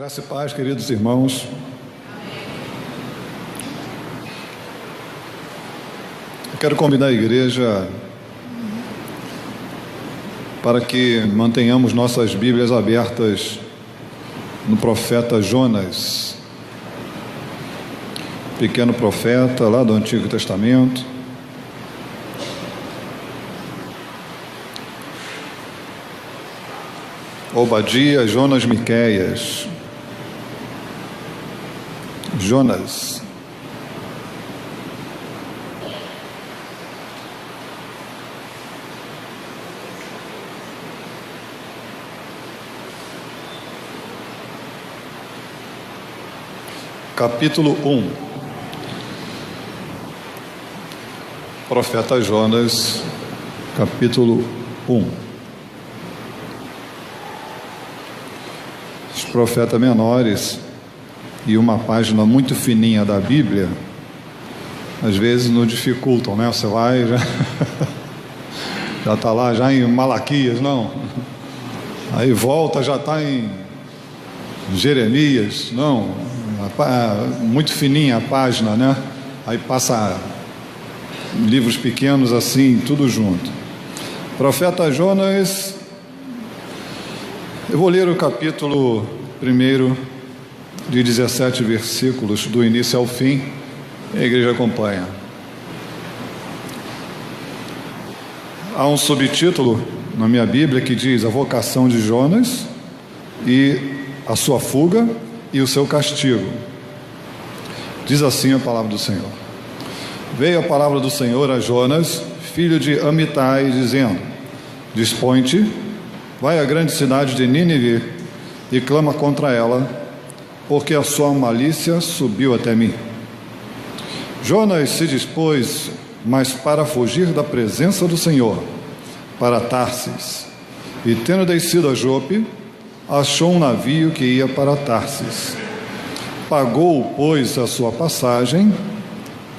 Graça e paz, queridos irmãos. Eu quero convidar a igreja para que mantenhamos nossas Bíblias abertas no profeta Jonas, pequeno profeta lá do Antigo Testamento. Obadias, Jonas, Miqueias. Jonas. Capítulo 1. Profeta Jonas, capítulo 1. Os profetas menores e uma página muito fininha da Bíblia, às vezes nos dificultam, né? Você vai, já está lá, já em Malaquias, não. Aí volta, já está em Jeremias, não. Muito fininha a página, né? Aí passa livros pequenos assim, tudo junto. Profeta Jonas, eu vou ler o capítulo 1, de 17 versículos, do início ao fim. A igreja acompanha. Há um subtítulo na minha Bíblia que diz: a vocação de Jonas e a sua fuga e o seu castigo. Diz assim a palavra do Senhor: veio a palavra do Senhor a Jonas, filho de Amitai, dizendo: dispõe-te, vai à grande cidade de Nínive e clama contra ela, porque a sua malícia subiu até mim. Jonas se dispôs, mas para fugir da presença do Senhor, para Tarsis, e tendo descido a Jope, achou um navio que ia para Tarsis. Pagou, pois, a sua passagem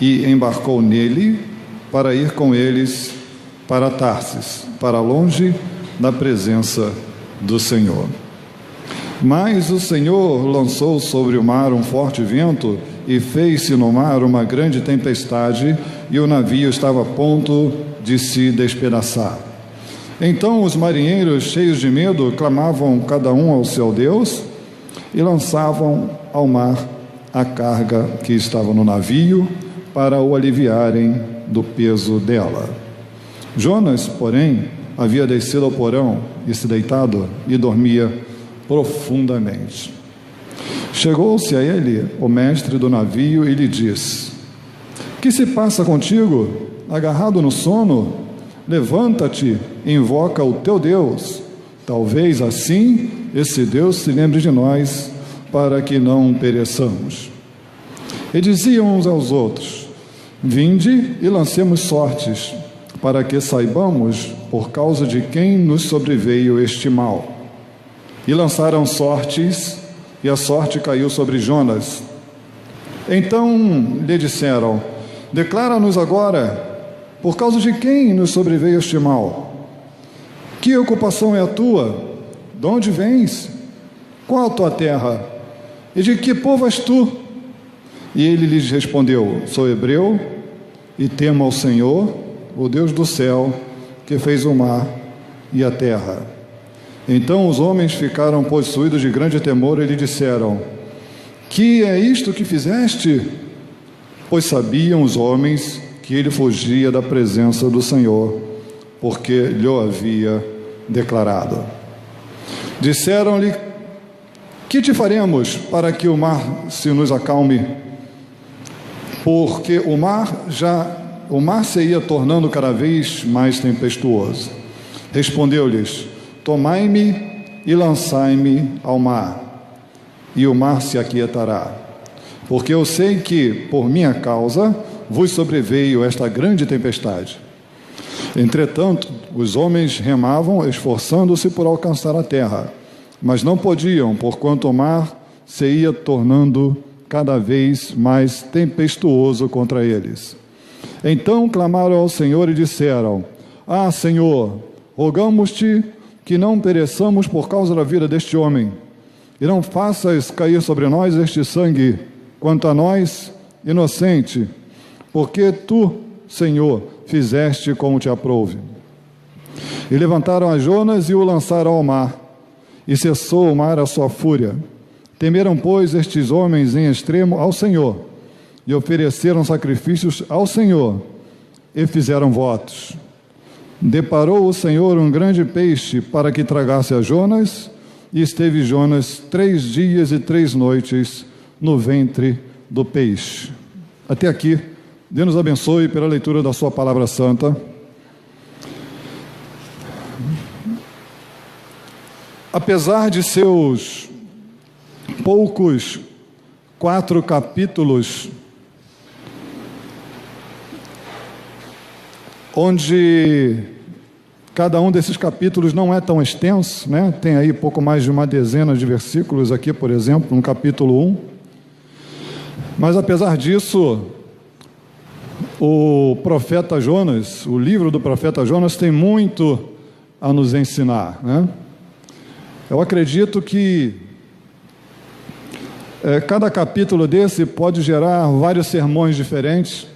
e embarcou nele para ir com eles para Tarsis, para longe da presença do Senhor. Mas o Senhor lançou sobre o mar um forte vento e fez-se no mar uma grande tempestade, e o navio estava a ponto de se despedaçar. Então os marinheiros, cheios de medo, clamavam cada um ao seu Deus e lançavam ao mar a carga que estava no navio para o aliviarem do peso dela. Jonas, porém, havia descido ao porão e se deitado e dormia profundamente. Chegou-se a ele o mestre do navio e lhe disse: que se passa contigo, agarrado no sono? Levanta-te e invoca o teu Deus. Talvez assim esse Deus se lembre de nós, para que não pereçamos. E diziam uns aos outros: vinde e lancemos sortes, para que saibamos por causa de quem nos sobreveio este mal. E lançaram sortes, e a sorte caiu sobre Jonas. Então lhe disseram: declara-nos agora, por causa de quem nos sobreveio este mal? Que ocupação é a tua? De onde vens? Qual a tua terra? E de que povo és tu? E ele lhes respondeu: sou hebreu, e temo ao Senhor, o Deus do céu, que fez o mar e a terra. Então os homens ficaram possuídos de grande temor e lhe disseram: que é isto que fizeste? Pois sabiam os homens que ele fugia da presença do Senhor, porque lhe havia declarado. Disseram-lhe: que te faremos para que o mar se nos acalme? Porque o mar se ia tornando cada vez mais tempestuoso. Respondeu-lhes: tomai-me e lançai-me ao mar, e o mar se aquietará. Porque eu sei que, por minha causa, vos sobreveio esta grande tempestade. Entretanto, os homens remavam, esforçando-se por alcançar a terra, mas não podiam, porquanto o mar se ia tornando cada vez mais tempestuoso contra eles. Então clamaram ao Senhor e disseram: ah, Senhor, rogamos-te que não pereçamos por causa da vida deste homem, e não faças cair sobre nós este sangue, quanto a nós, inocente, porque tu, Senhor, fizeste como te aprouve. E levantaram a Jonas e o lançaram ao mar, e cessou o mar a sua fúria. Temeram, pois, estes homens em extremo ao Senhor, e ofereceram sacrifícios ao Senhor, e fizeram votos. Deparou o Senhor um grande peixe para que tragasse a Jonas, e esteve Jonas 3 dias e 3 noites no ventre do peixe. Até aqui, Deus nos abençoe pela leitura da sua palavra santa. Apesar de seus poucos 4 capítulos, onde cada um desses capítulos não é tão extenso, né? Tem aí pouco mais de uma dezena de versículos aqui, por exemplo, no capítulo 1. Mas apesar disso, o profeta Jonas, o livro do profeta Jonas tem muito a nos ensinar, né? Eu acredito que cada capítulo desse pode gerar vários sermões diferentes,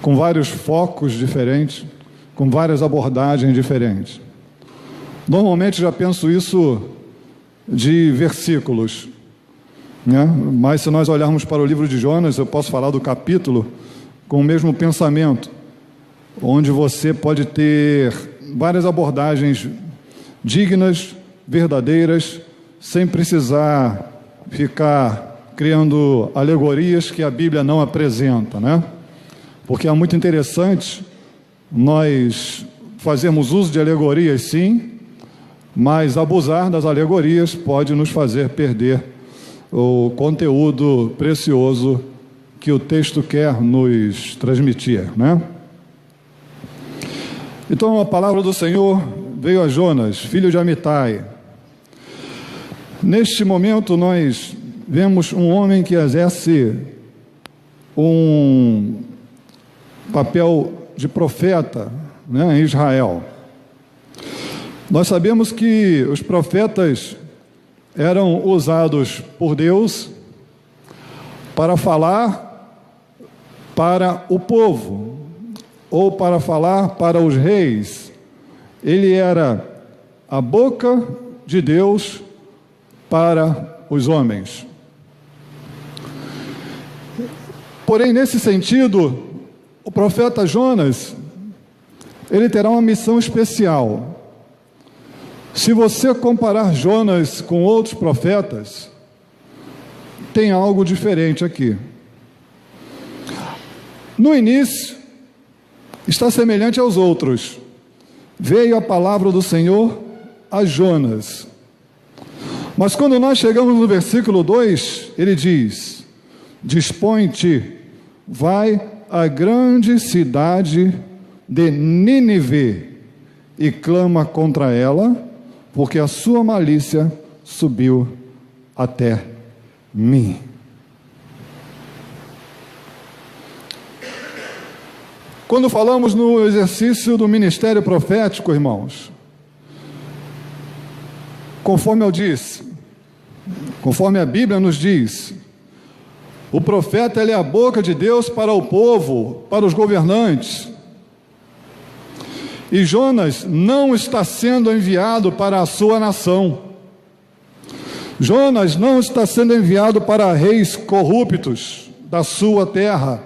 com vários focos diferentes, com várias abordagens diferentes. Normalmente já penso isso de versículos, né? Mas se nós olharmos para o livro de Jonas, eu posso falar do capítulo com o mesmo pensamento, onde você pode ter várias abordagens dignas, verdadeiras, sem precisar ficar criando alegorias que a Bíblia não apresenta, né? Porque é muito interessante nós fazermos uso de alegorias, sim, mas abusar das alegorias pode nos fazer perder o conteúdo precioso que o texto quer nos transmitir, né? Então a palavra do Senhor veio a Jonas, filho de Amitai. Neste momento nós vemos um homem que exerce um papel de profeta, né, em Israel. Nós sabemos que os profetas eram usados por Deus para falar para o povo, ou para falar para os reis. Ele era a boca de Deus para os homens. Porém, nesse sentido, o profeta Jonas, ele terá uma missão especial. Se você comparar Jonas com outros profetas, tem algo diferente aqui. No início, está semelhante aos outros. Veio a palavra do Senhor a Jonas. Mas quando nós chegamos no versículo 2, ele diz: dispõe-te, vai à grande cidade de Nínive e clama contra ela, porque a sua malícia subiu até mim. Quando falamos no exercício do ministério profético, irmãos, conforme eu disse, conforme a Bíblia nos diz, o profeta ele é a boca de Deus para o povo, para os governantes. E Jonas não está sendo enviado para a sua nação. Jonas não está sendo enviado para reis corruptos da sua terra.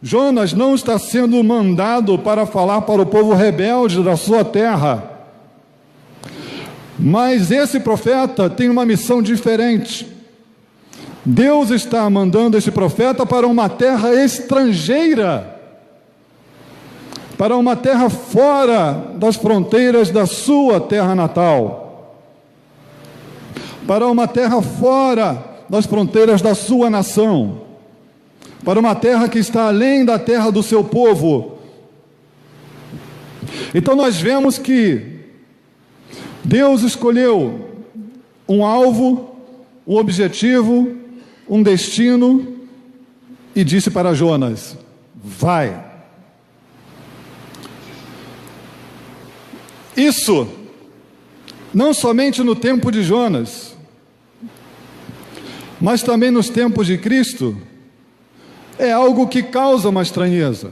Jonas não está sendo mandado para falar para o povo rebelde da sua terra. Mas esse profeta tem uma missão diferente. Deus está mandando esse profeta para uma terra estrangeira, para uma terra fora das fronteiras da sua terra natal, para uma terra fora das fronteiras da sua nação, para uma terra que está além da terra do seu povo. Então nós vemos que Deus escolheu um alvo, um objetivo, um destino, e disse para Jonas: vai. Isso não somente no tempo de Jonas, mas também nos tempos de Cristo, é algo que causa uma estranheza.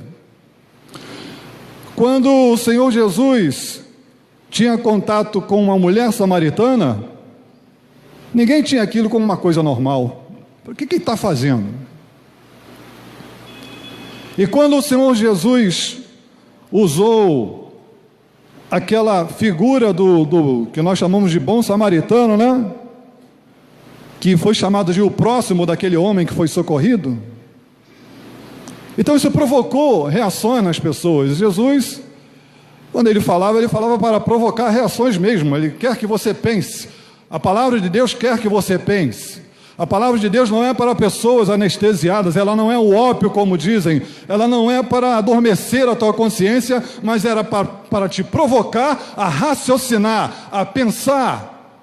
Quando o Senhor Jesus tinha contato com uma mulher samaritana, ninguém tinha aquilo como uma coisa normal. O que ele está fazendo? E quando o Senhor Jesus usou aquela figura do que nós chamamos de bom samaritano, né? Que foi chamado de o próximo daquele homem que foi socorrido. Então isso provocou reações nas pessoas. Jesus, quando ele falava para provocar reações mesmo. Ele quer que você pense. A palavra de Deus quer que você pense. A palavra de Deus não é para pessoas anestesiadas, ela não é o ópio, como dizem, ela não é para adormecer a tua consciência, mas era para te provocar a raciocinar, a pensar.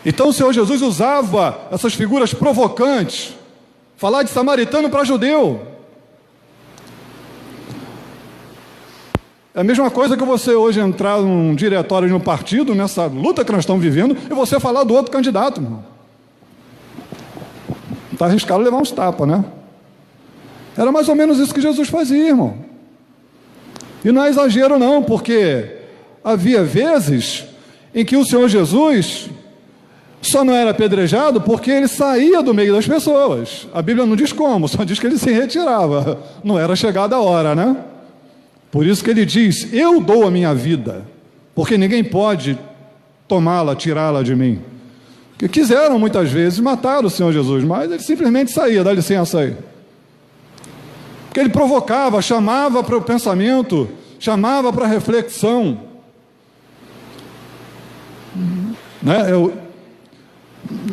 Então o Senhor Jesus usava essas figuras provocantes, falar de samaritano para judeu. É a mesma coisa que você hoje entrar num diretório de um partido, nessa luta que nós estamos vivendo, e você falar do outro candidato, irmão. Está arriscado levar uns tapas, né? Era mais ou menos isso que Jesus fazia, irmão. E não é exagero não, porque havia vezes em que o Senhor Jesus só não era apedrejado porque ele saía do meio das pessoas. A Bíblia não diz como, só diz que ele se retirava. Não era chegada a hora, né? Por isso que ele diz, eu dou a minha vida, porque ninguém pode tomá-la, tirá-la de mim. Que quiseram muitas vezes matar o Senhor Jesus, mas ele simplesmente saía, dá licença aí. Porque ele provocava, chamava para o pensamento, chamava para a reflexão. Né? Eu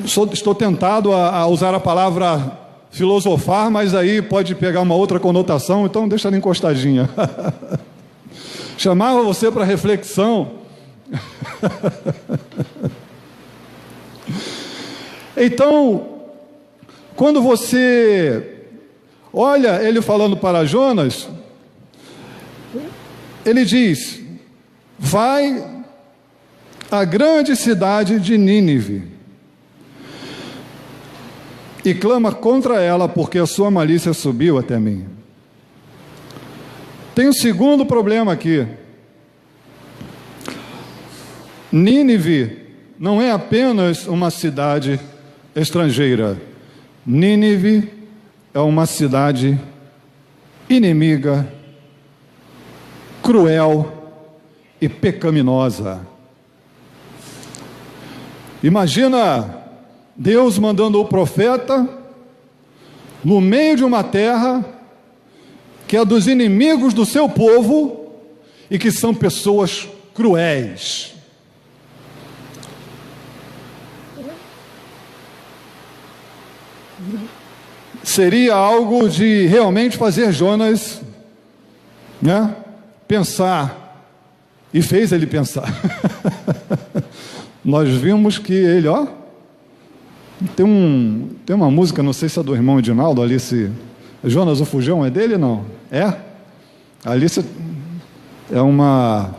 estou tentado a usar a palavra filosofar, mas aí pode pegar uma outra conotação, então deixa ela encostadinha. Chamava você para reflexão. Então, quando você olha ele falando para Jonas, ele diz, vai à grande cidade de Nínive e clama contra ela, porque a sua malícia subiu até mim. Tem um segundo problema aqui. Nínive não é apenas uma cidade estrangeira. Nínive é uma cidade inimiga, cruel e pecaminosa. Imagina Deus mandando o profeta no meio de uma terra que é dos inimigos do seu povo e que são pessoas cruéis. Seria algo de realmente fazer Jonas, né, pensar, e fez ele pensar. Nós vimos que ele, tem uma música, não sei se é do irmão Edinaldo, Alice, Jonas o Fujão, é dele não? É? Alice é uma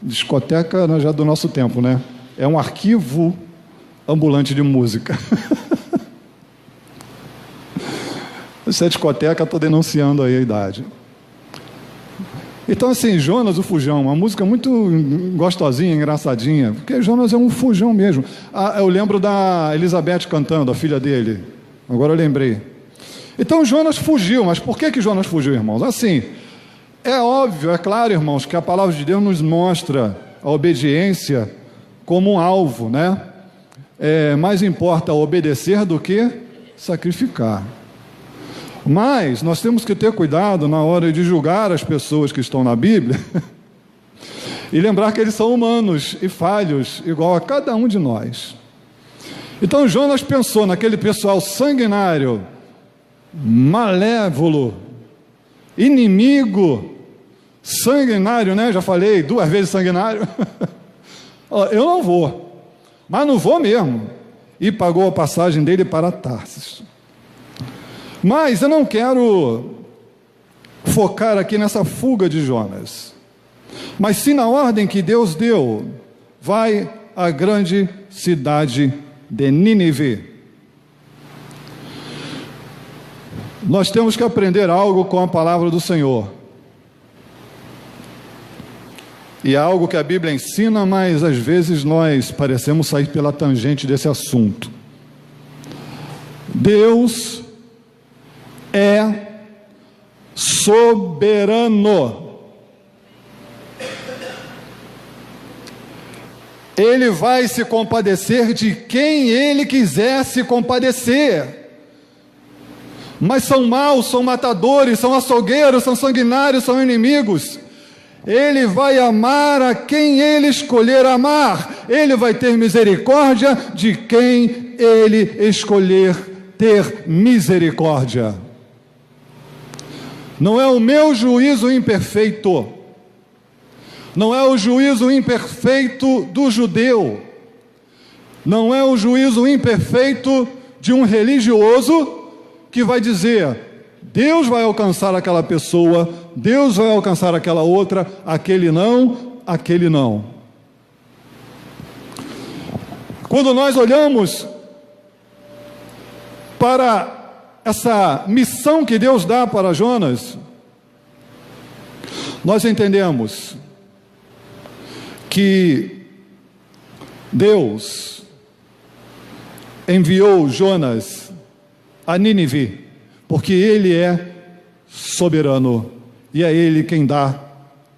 discoteca já do nosso tempo, né? É um arquivo ambulante de música. Se é discoteca, estou denunciando aí a idade. Então assim, Jonas o Fujão, uma música muito gostosinha, engraçadinha, porque Jonas é um fujão mesmo. Eu lembro da Elizabeth cantando, a filha dele, agora eu lembrei. Então Jonas fugiu, mas por que Jonas fugiu, irmãos? Assim, é óbvio, é claro, irmãos, que a palavra de Deus nos mostra a obediência como um alvo, né? Mais importa obedecer do que sacrificar. Mas nós temos que ter cuidado na hora de julgar as pessoas que estão na Bíblia e lembrar que eles são humanos e falhos, igual a cada um de nós. Então Jonas pensou naquele pessoal sanguinário, malévolo, inimigo, sanguinário, né? Já falei 2 vezes sanguinário. Eu não vou, mas não vou mesmo. E pagou a passagem dele para Tarsis. Mas eu não quero focar aqui nessa fuga de Jonas, mas sim na ordem que Deus deu. Vai a grande cidade de Nínive. Nós temos que aprender algo com a palavra do Senhor. E é algo que a Bíblia ensina, mas às vezes nós parecemos sair pela tangente desse assunto. Deus é soberano. Ele vai se compadecer de quem Ele quiser se compadecer. Mas são maus, são matadores, são açougueiros, são sanguinários, são inimigos. Ele vai amar a quem Ele escolher amar. Ele vai ter misericórdia de quem Ele escolher ter misericórdia. Não é o meu juízo imperfeito. Não é o juízo imperfeito do judeu. Não é o juízo imperfeito de um religioso que vai dizer: Deus vai alcançar aquela pessoa, Deus vai alcançar aquela outra, aquele não, aquele não. Quando nós olhamos para essa missão que Deus dá para Jonas, nós entendemos que Deus enviou Jonas a Nínive, porque Ele é soberano, e é Ele quem dá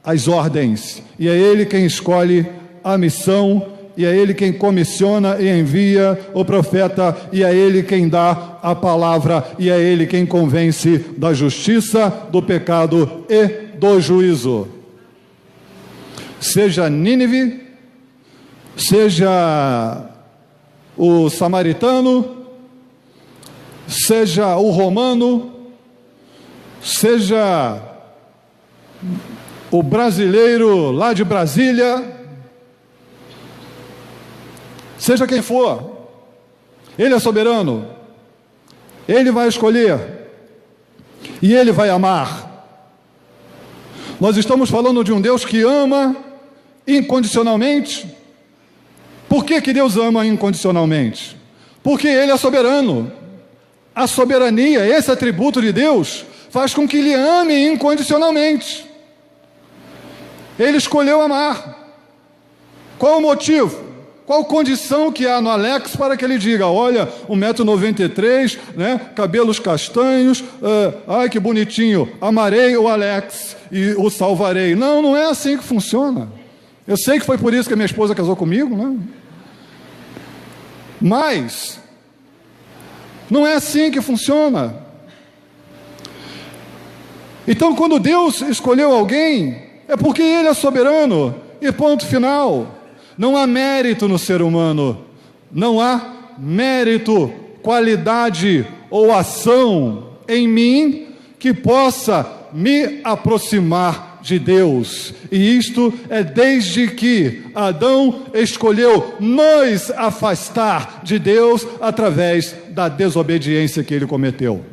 as ordens, e é Ele quem escolhe a missão, e é Ele quem comissiona e envia o profeta, e é Ele quem dá a palavra, e é Ele quem convence da justiça, do pecado e do juízo. Seja Nínive, seja o samaritano, seja o romano, seja o brasileiro lá de Brasília, seja quem for, Ele é soberano, Ele vai escolher e Ele vai amar. Nós estamos falando de um Deus que ama incondicionalmente. Por que Deus ama incondicionalmente? Porque Ele é soberano. A soberania, esse atributo de Deus, faz com que Ele ame incondicionalmente. Ele escolheu amar. Qual o motivo? Qual condição que há no Alex para que ele diga: olha, 1,93 m, né, cabelos castanhos, ai que bonitinho, amarei o Alex e o salvarei. Não, não é assim que funciona. Eu sei que foi por isso que a minha esposa casou comigo, né? Mas não é assim que funciona. Então, quando Deus escolheu alguém, é porque Ele é soberano, e ponto final. Não há mérito no ser humano, não há mérito, qualidade ou ação em mim que possa me aproximar de Deus. E isto é desde que Adão escolheu nos afastar de Deus através da desobediência que ele cometeu.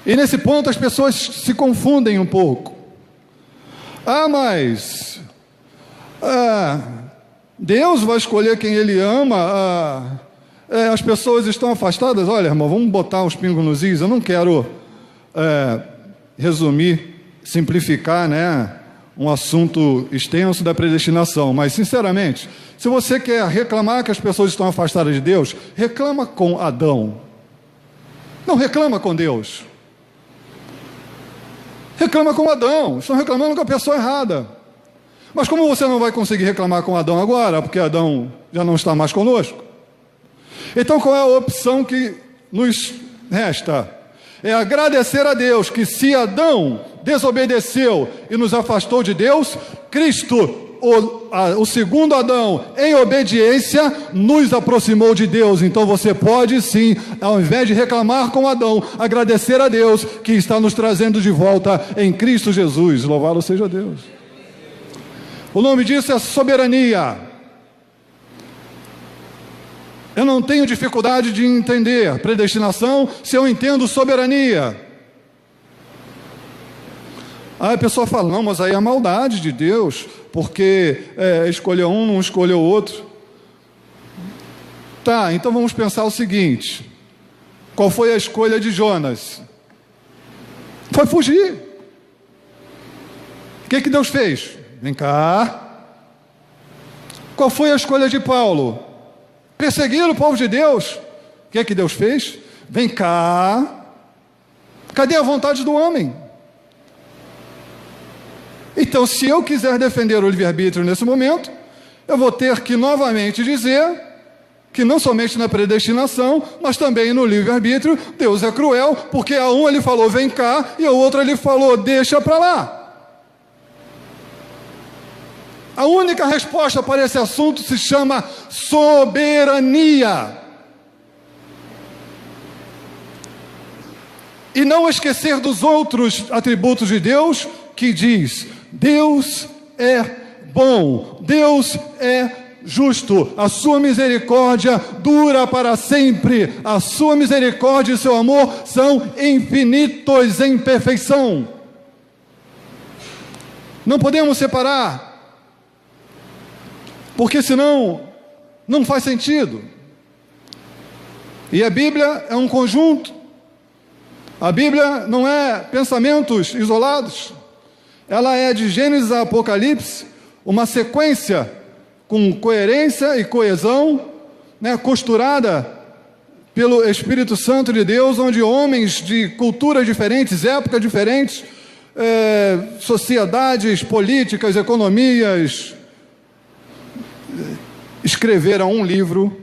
E nesse ponto as pessoas se confundem um pouco. Mas Deus vai escolher quem Ele ama. As pessoas estão afastadas. Olha, irmão, vamos botar uns pingos nos is. Eu não quero resumir, simplificar, né, um assunto extenso da predestinação, mas sinceramente, se você quer reclamar que as pessoas estão afastadas de Deus, reclama com Adão, não reclama com Deus. Reclama com Adão. Estão reclamando com a pessoa errada. Mas como você não vai conseguir reclamar com Adão agora, porque Adão já não está mais conosco, então qual é a opção que nos resta? É agradecer a Deus que, se Adão desobedeceu e nos afastou de Deus, Cristo, o segundo Adão, em obediência, nos aproximou de Deus. Então você pode sim, ao invés de reclamar com Adão, agradecer a Deus que está nos trazendo de volta em Cristo Jesus. Louvado seja Deus. O nome disso é soberania. Eu não tenho dificuldade de entender predestinação se eu entendo soberania. Aí a pessoa fala: não, mas aí é a maldade de Deus. porque escolheu um, não escolheu outro. Tá, então vamos pensar o seguinte: qual foi a escolha de Jonas? Foi fugir. O que Deus fez? Vem cá. Qual foi a escolha de Paulo? Perseguir o povo de Deus. O que Deus fez? Vem cá. Cadê a vontade do homem? Então, se eu quiser defender o livre-arbítrio nesse momento, eu vou ter que novamente dizer que não somente na predestinação, mas também no livre-arbítrio, Deus é cruel, porque a um ele falou vem cá, e a outro ele falou deixa para lá. A única resposta para esse assunto se chama soberania. E não esquecer dos outros atributos de Deus, que diz: Deus é bom, Deus é justo, a sua misericórdia dura para sempre, a sua misericórdia e seu amor são infinitos em perfeição. Não podemos separar, porque senão não faz sentido. E a Bíblia é um conjunto. A Bíblia não é pensamentos isolados. Ela é de Gênesis a Apocalipse, uma sequência com coerência e coesão, costurada pelo Espírito Santo de Deus, onde homens de culturas diferentes, épocas diferentes, sociedades, políticas, economias, escreveram um livro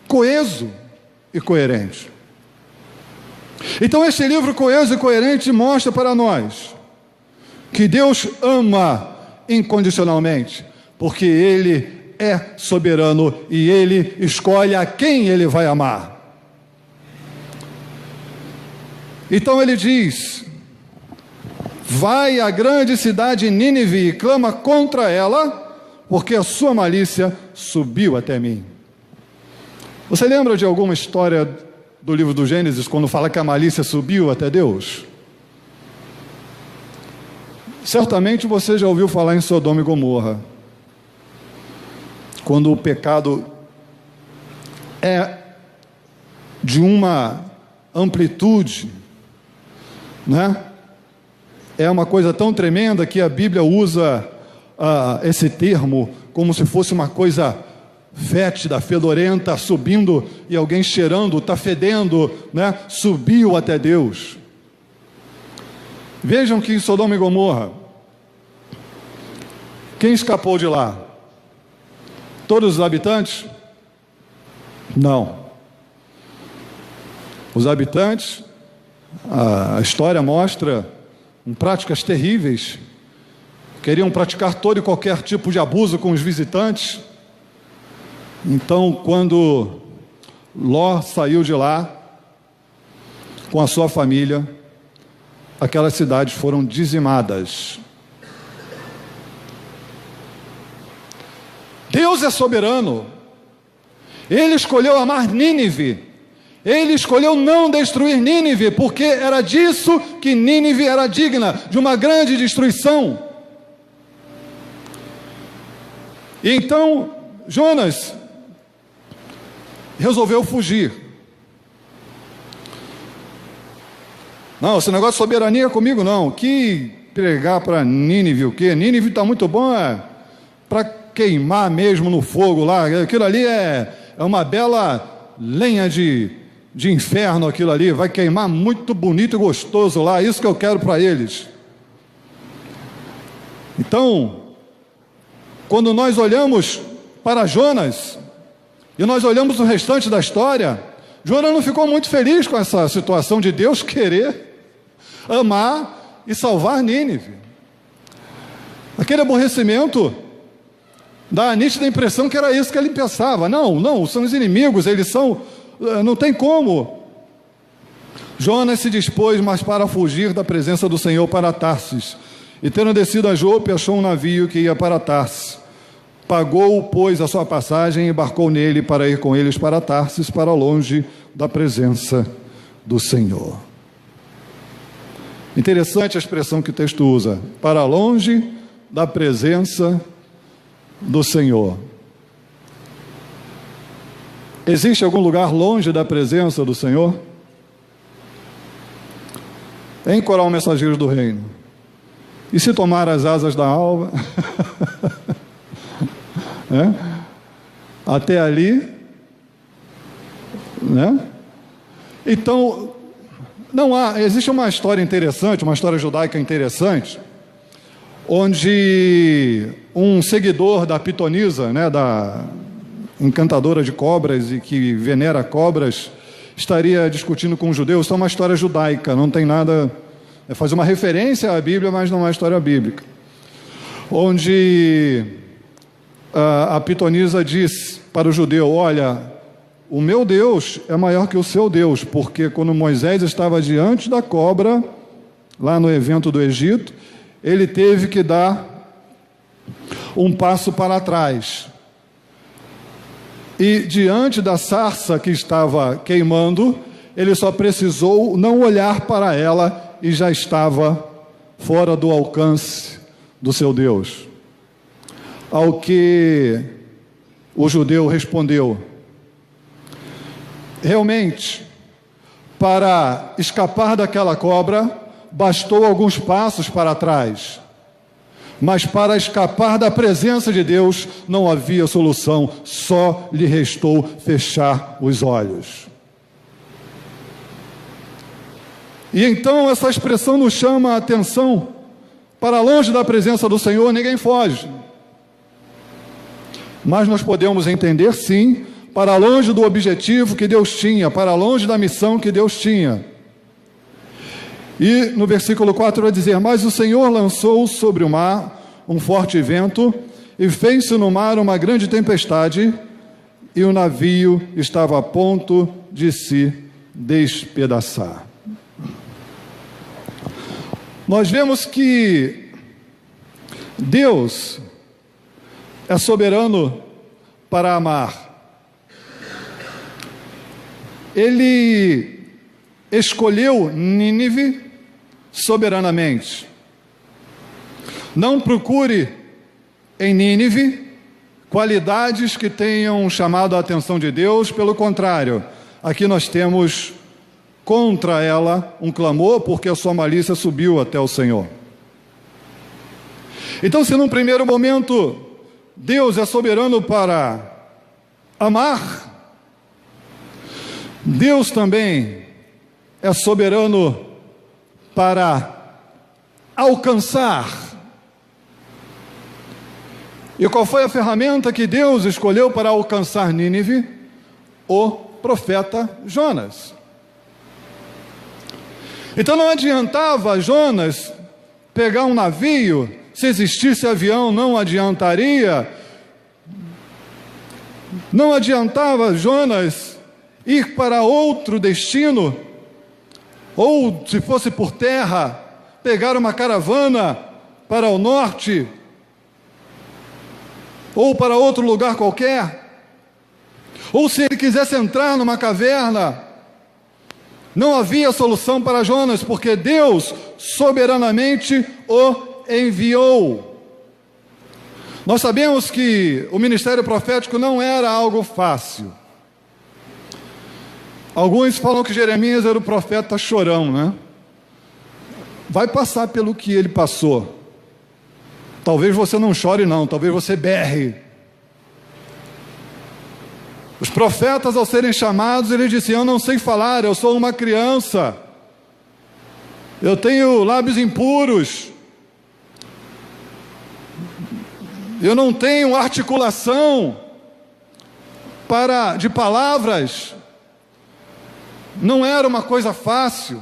coeso e coerente. Então este livro coeso e coerente mostra para nós que Deus ama incondicionalmente, porque Ele é soberano e Ele escolhe a quem Ele vai amar. Então Ele diz: vai à grande cidade Nínive e clama contra ela, porque a sua malícia subiu até mim. Você lembra de alguma história do livro do Gênesis, quando fala que a malícia subiu até Deus? Certamente você já ouviu falar em Sodoma e Gomorra, quando o pecado é de uma amplitude, é uma coisa tão tremenda que a Bíblia usa esse termo como se fosse uma coisa fétida, fedorenta, subindo, e alguém cheirando, está fedendo, subiu até Deus. Vejam que em Sodoma e Gomorra, quem escapou de lá? Todos os habitantes? Não. Os habitantes, a história mostra, em práticas terríveis, queriam praticar todo e qualquer tipo de abuso com os visitantes. Então, quando Ló saiu de lá com a sua família, aquelas cidades foram dizimadas. Deus é soberano. Ele escolheu amar Nínive. Ele escolheu não destruir Nínive, porque era disso que Nínive era digna, de uma grande destruição. E então Jonas resolveu fugir. Não, esse negócio de soberania é comigo não. Que pregar para Nínive o quê? Nínive está muito bom para queimar mesmo no fogo lá. Aquilo ali é uma bela lenha de inferno, aquilo ali. Vai queimar muito bonito e gostoso lá. Isso que eu quero para eles. Então, quando nós olhamos para Jonas e nós olhamos o restante da história, Jonas não ficou muito feliz com essa situação de Deus querer amar e salvar Nínive. Aquele aborrecimento dá a nítida impressão que era isso que ele pensava. Não, são os inimigos, eles são, não tem como. Jonas se dispôs, mas para fugir da presença do Senhor para Tarsis, e tendo descido a Jope, achou um navio que ia para Tarsis. Pagou, pois, a sua passagem e embarcou nele para ir com eles para Tarsis, para longe da presença do Senhor. Interessante a expressão que o texto usa, para longe da presença do Senhor. Existe algum lugar longe da presença do Senhor? Em Coral Mensageiros do Reino. E se tomar as asas da alva? Até ali, né? Então, existe uma história interessante, uma história judaica interessante, onde um seguidor da pitonisa, né, da encantadora de cobras e que venera cobras, estaria discutindo com os judeus. Isso é uma história judaica, não tem nada, faz uma referência à Bíblia, mas não é uma história bíblica, onde a pitonisa diz para o judeu: olha, o meu Deus é maior que o seu Deus, porque quando Moisés estava diante da cobra, lá no evento do Egito, ele teve que dar um passo para trás. E diante da sarça que estava queimando, ele só precisou não olhar para ela e já estava fora do alcance do seu Deus. Ao que o judeu respondeu: realmente, para escapar daquela cobra, bastou alguns passos para trás. Mas para escapar da presença de Deus não havia solução, só lhe restou fechar os olhos. E então essa expressão nos chama a atenção. Para longe da presença do Senhor ninguém foge. Mas nós podemos entender, sim, para longe do objetivo que Deus tinha, para longe da missão que Deus tinha. E no versículo 4 vai dizer: mas o Senhor lançou sobre o mar um forte vento, e fez-se no mar uma grande tempestade, e o navio estava a ponto de se despedaçar. Nós vemos que Deus é soberano para amar. Ele escolheu Nínive soberanamente. Não procure em Nínive qualidades que tenham chamado a atenção de Deus, pelo contrário, aqui nós temos contra ela um clamor, porque a sua malícia subiu até o Senhor. Então, se num primeiro momento Deus é soberano para amar, Deus também é soberano para alcançar. E qual foi a ferramenta que Deus escolheu para alcançar Nínive? O profeta Jonas. Então não adiantava Jonas pegar um navio, se existisse avião não adiantaria. Não adiantava Jonas ir para outro destino, ou se fosse por terra, pegar uma caravana para o norte, ou para outro lugar qualquer, ou se ele quisesse entrar numa caverna. Não havia solução para Jonas, porque Deus soberanamente o enviou. Nós sabemos que o ministério profético não era algo fácil. Alguns falam que Jeremias era o profeta chorão, né? Vai passar pelo que ele passou. Talvez você não chore não, talvez você berre. Os profetas, ao serem chamados, eles diziam: eu não sei falar, eu sou uma criança, eu tenho lábios impuros, eu não tenho articulação de palavras. Não era uma coisa fácil,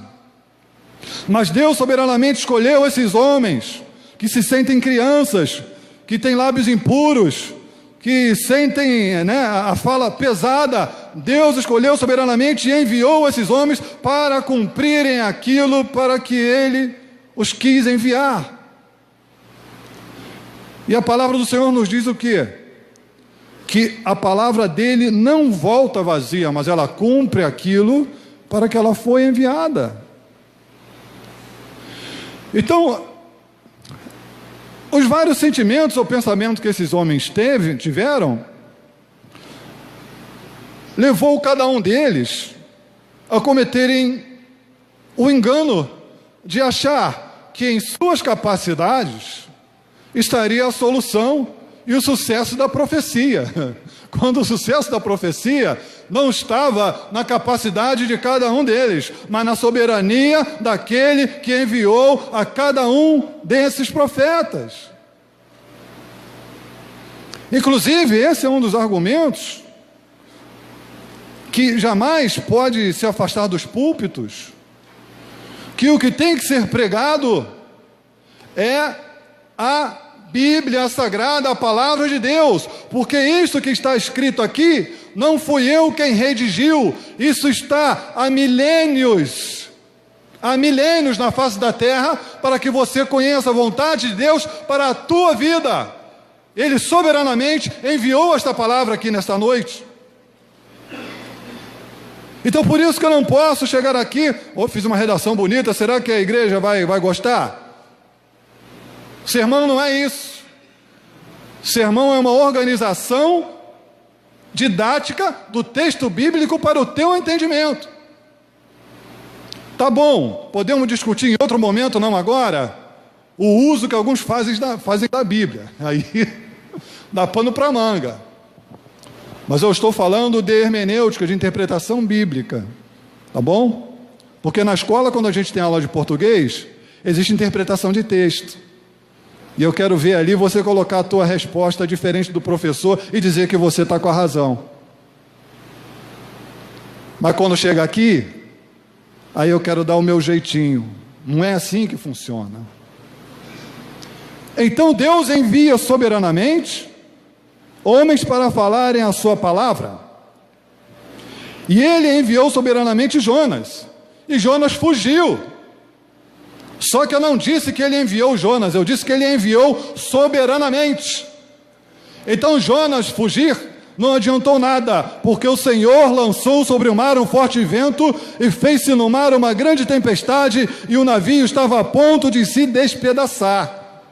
mas Deus soberanamente escolheu esses homens que se sentem crianças, que têm lábios impuros, que sentem, a fala pesada. Deus escolheu soberanamente e enviou esses homens para cumprirem aquilo para que Ele os quis enviar. E a palavra do Senhor nos diz o quê? Que a palavra dele não volta vazia, mas ela cumpre aquilo para que ela foi enviada. Então, Os vários sentimentos ou pensamentos que esses homens tiveram, levou cada um deles a cometerem o engano de achar que em suas capacidades estaria a solução e o sucesso da profecia, quando o sucesso da profecia não estava na capacidade de cada um deles, mas na soberania daquele que enviou a cada um desses profetas. Inclusive, esse é um dos argumentos que jamais pode se afastar dos púlpitos, que o que tem que ser pregado é a Bíblia Sagrada, a Palavra de Deus, porque isso que está escrito aqui, não fui eu quem redigiu, isso está há milênios na face da terra, para que você conheça a vontade de Deus para a tua vida. Ele soberanamente enviou esta palavra aqui nesta noite. Então por isso que eu não posso chegar aqui, fiz uma redação bonita, será que a igreja vai gostar? Sermão não é isso. Sermão é uma organização didática do texto bíblico para o teu entendimento. Tá bom, podemos discutir em outro momento, não agora, o uso que alguns fazem da Bíblia. Aí dá pano para manga. Mas eu estou falando de hermenêutica, de interpretação bíblica. Tá bom? Porque na escola, quando a gente tem aula de português, existe interpretação de texto. E eu quero ver ali você colocar a tua resposta diferente do professor e dizer que você está com a razão. Mas quando chega aqui, aí eu quero dar o meu jeitinho. Não é assim que funciona. Então Deus envia soberanamente homens para falarem a sua palavra. E ele enviou soberanamente Jonas. E Jonas fugiu. Só que eu não disse que ele enviou Jonas, eu disse que ele enviou soberanamente. Então Jonas fugir não adiantou nada, porque o Senhor lançou sobre o mar um forte vento e fez-se no mar uma grande tempestade e o navio estava a ponto de se despedaçar.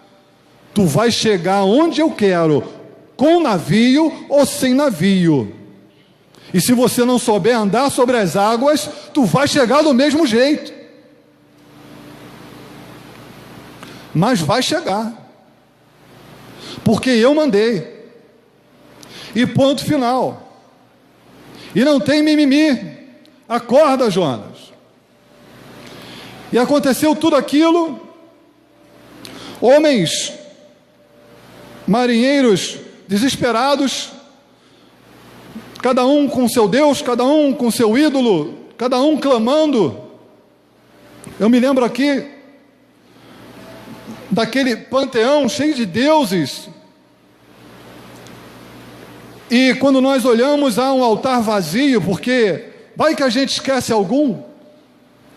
Tu vais chegar onde eu quero, com navio ou sem navio. E se você não souber andar sobre as águas, tu vais chegar do mesmo jeito. Mas vai chegar, porque eu mandei, e ponto final, e não tem mimimi. Acorda, Jonas. E aconteceu tudo aquilo, homens, marinheiros desesperados, cada um com seu Deus, cada um com seu ídolo, cada um clamando. Eu me lembro aqui daquele panteão cheio de deuses, e quando nós olhamos, há um altar vazio, porque vai que a gente esquece algum,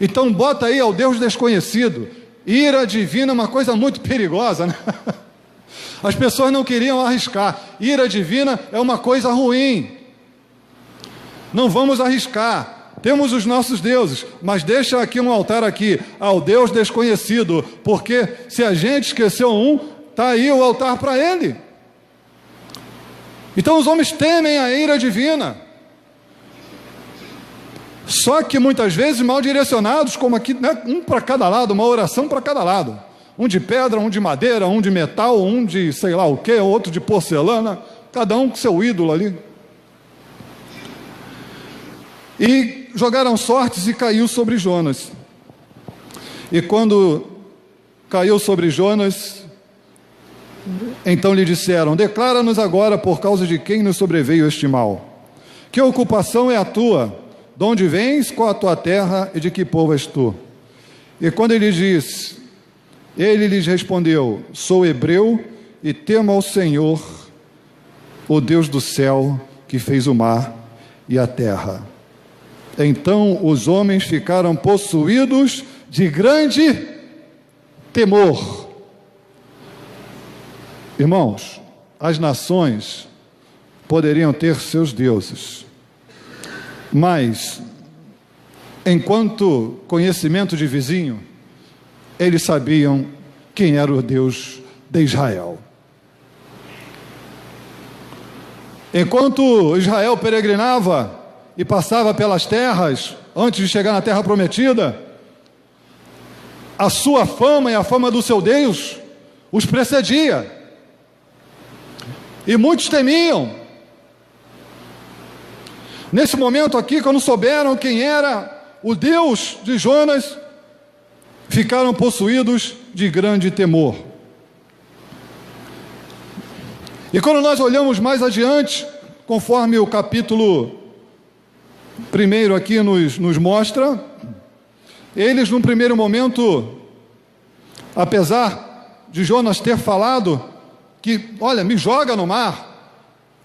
então bota aí ao Deus desconhecido. Ira divina é uma coisa muito perigosa, né? As pessoas não queriam arriscar. Ira divina é uma coisa ruim, não vamos arriscar. Temos os nossos deuses, mas deixa aqui um altar aqui, ao Deus desconhecido, porque se a gente esqueceu um, está aí o altar para ele. Então os homens temem a ira divina, só que muitas vezes mal direcionados, como aqui, né? Um para cada lado, uma oração para cada lado, um de pedra, um de madeira, um de metal, um de sei lá o que, outro de porcelana, cada um com seu ídolo ali. E jogaram sortes e caiu sobre Jonas. E quando caiu sobre Jonas, então lhe disseram: declara-nos agora por causa de quem nos sobreveio este mal. Que ocupação é a tua? De onde vens? Qual a tua terra? E de que povo és tu? E quando ele disse, ele lhes respondeu: sou hebreu e temo ao Senhor, o Deus do céu, que fez o mar e a terra. Então os homens ficaram possuídos de grande temor. Irmãos, as nações poderiam ter seus deuses, mas, enquanto conhecimento de vizinho, eles sabiam quem era o Deus de Israel. Enquanto Israel peregrinava e passava pelas terras, antes de chegar na terra prometida, a sua fama e a fama do seu Deus os precedia. E muitos temiam. Nesse momento aqui, quando souberam quem era o Deus de Jonas, ficaram possuídos de grande temor. E quando nós olhamos mais adiante, conforme o capítulo 1 aqui nos mostra, eles num primeiro momento, apesar de Jonas ter falado que, olha, me joga no mar,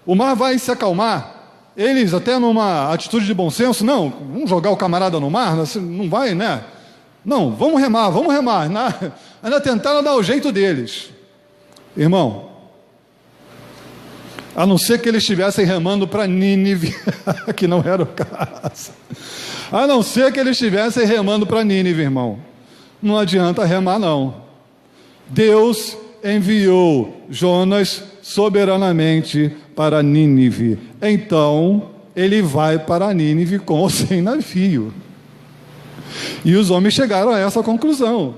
o mar vai se acalmar, eles até numa atitude de bom senso, não, vamos jogar o camarada no mar, não vai, né? Não, vamos remar, ainda tentaram dar o jeito deles. Irmão, a não ser que eles estivessem remando para Nínive, que não era o caso. A não ser que eles estivessem remando para Nínive, irmão. Não adianta remar, não. Deus enviou Jonas soberanamente para Nínive. Então, ele vai para Nínive com ou sem navio. E os homens chegaram a essa conclusão.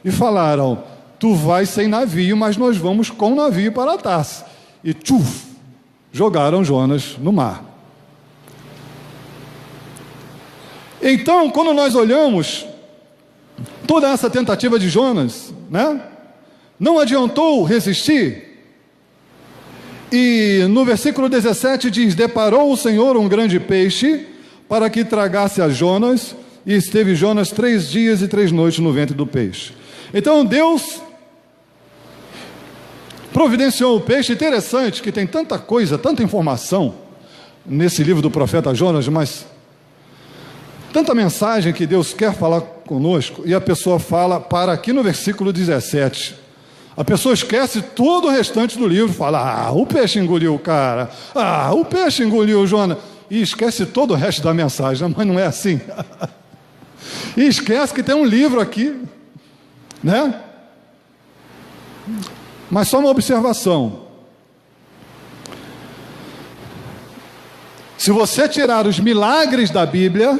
E falaram, tu vais sem navio, mas nós vamos com navio para Tarsis. E tchuf, jogaram Jonas no mar. Então, quando nós olhamos toda essa tentativa de Jonas, né? Não adiantou resistir. E no versículo 17 diz, deparou o Senhor um grande peixe para que tragasse a Jonas, e esteve Jonas 3 dias e 3 noites no ventre do peixe. Então Deus providenciou o peixe. Interessante que tem tanta coisa, tanta informação nesse livro do profeta Jonas, mas tanta mensagem que Deus quer falar conosco, e a pessoa para aqui no versículo 17. A pessoa esquece todo o restante do livro, fala, o peixe engoliu o cara, o peixe engoliu o Jonas, e esquece todo o resto da mensagem, mas não é assim. E esquece que tem um livro aqui, né? Mas só uma observação. Se você tirar os milagres da Bíblia,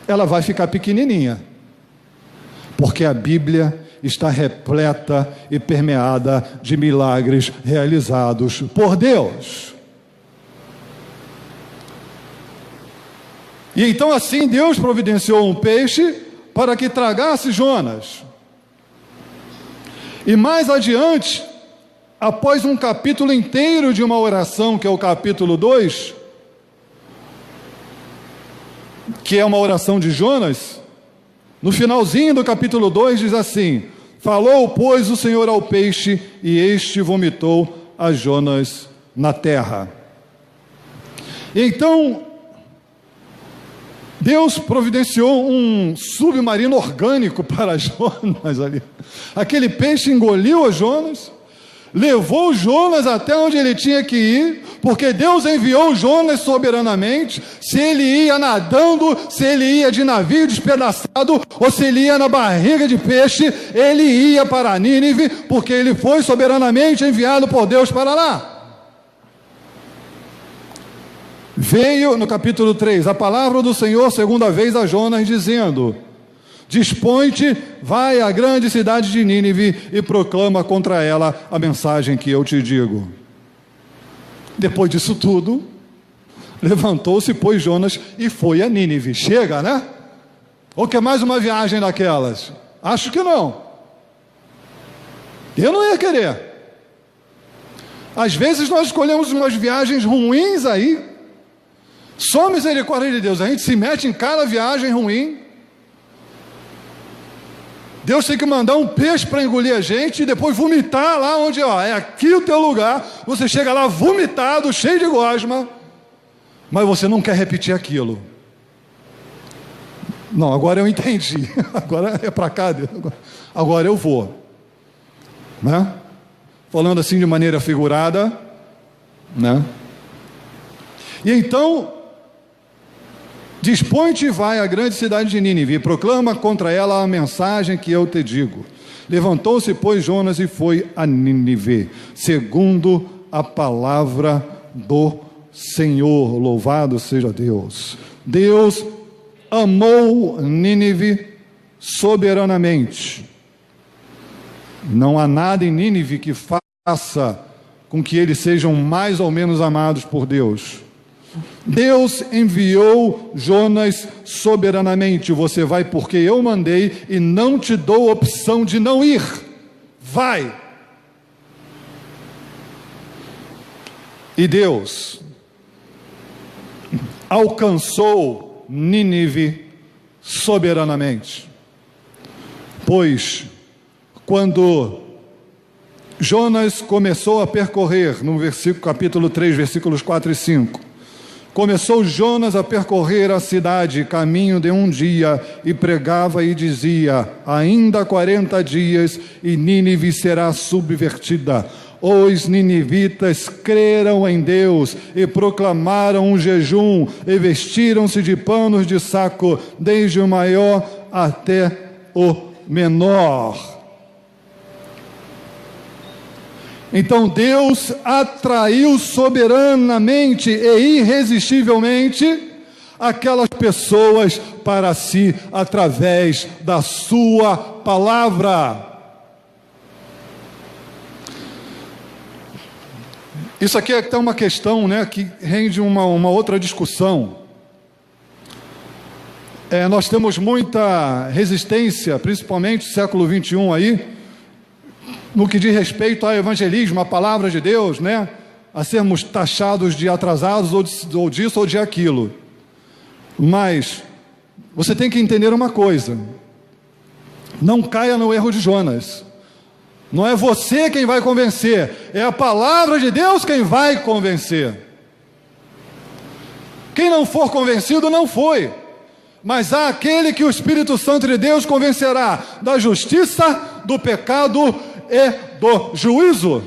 ela vai ficar pequenininha. Porque a Bíblia está repleta e permeada de milagres realizados por Deus. E então assim Deus providenciou um peixe para que tragasse Jonas. E mais adiante, após um capítulo inteiro de uma oração, que é o capítulo 2, que é uma oração de Jonas, no finalzinho do capítulo 2 diz assim, falou, pois, o Senhor ao peixe, e este vomitou a Jonas na terra. E então, Deus providenciou um submarino orgânico para Jonas ali. Aquele peixe engoliu a Jonas, levou Jonas até onde ele tinha que ir, porque Deus enviou Jonas soberanamente. Se ele ia nadando, se ele ia de navio despedaçado, ou se ele ia na barriga de peixe, ele ia para Nínive, porque ele foi soberanamente enviado por Deus para lá. Veio, no capítulo 3, a palavra do Senhor segunda vez a Jonas, dizendo, dispõe-te, vai à grande cidade de Nínive e proclama contra ela a mensagem que eu te digo. Depois disso tudo, levantou-se, pois, Jonas e foi a Nínive. Chega, né? Ou quer mais uma viagem daquelas? Acho que não. Eu não ia querer. Às vezes nós escolhemos umas viagens ruins aí. Só misericórdia de Deus, a gente se mete em cada viagem ruim. Deus tem que mandar um peixe para engolir a gente e depois vomitar lá onde, é aqui o teu lugar. Você chega lá vomitado, cheio de gosma, mas você não quer repetir aquilo. Não, agora eu entendi. Agora é para cá, agora eu vou, né? Falando assim de maneira figurada, né? E então Dispõe-te e vai à grande cidade de Nínive, e proclama contra ela a mensagem que eu te digo. Levantou-se, pois, Jonas e foi a Nínive, segundo a palavra do Senhor. Louvado seja Deus. Deus amou Nínive soberanamente. Não há nada em Nínive que faça com que eles sejam mais ou menos amados por Deus. Deus enviou Jonas soberanamente. Você vai porque eu mandei e não te dou opção de não ir. Vai. E Deus alcançou Nínive soberanamente. Pois, quando Jonas começou a percorrer, no capítulo 3, versículos 4 e 5, começou Jonas a percorrer a cidade, caminho de um dia, e pregava e dizia: ainda 40 dias e Nínive será subvertida. Os ninivitas creram em Deus e proclamaram um jejum e vestiram-se de panos de saco, desde o maior até o menor. Então Deus atraiu soberanamente e irresistivelmente aquelas pessoas para si através da sua palavra. Isso aqui é até uma questão, né, que rende uma outra discussão. Nós temos muita resistência, principalmente no século 21 aí, no que diz respeito ao evangelismo, à palavra de Deus, né, a sermos taxados de atrasados ou disso ou de aquilo. Mas você tem que entender uma coisa: não caia no erro de Jonas. Não é você quem vai convencer, é a palavra de Deus quem vai convencer. Quem não for convencido não foi, mas há aquele que o Espírito Santo de Deus convencerá da justiça, do pecado e do juízo.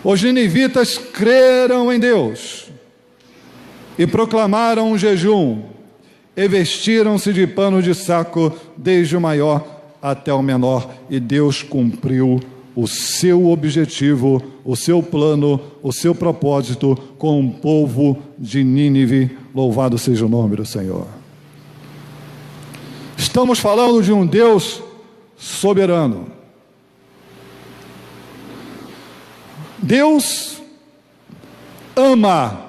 Os ninivitas creram em Deus e proclamaram um jejum e vestiram-se de pano de saco, desde o maior até o menor, e Deus cumpriu o seu objetivo, o seu plano, o seu propósito com o povo de Nínive. Louvado seja o nome do Senhor. Estamos falando de um Deus soberano. Deus ama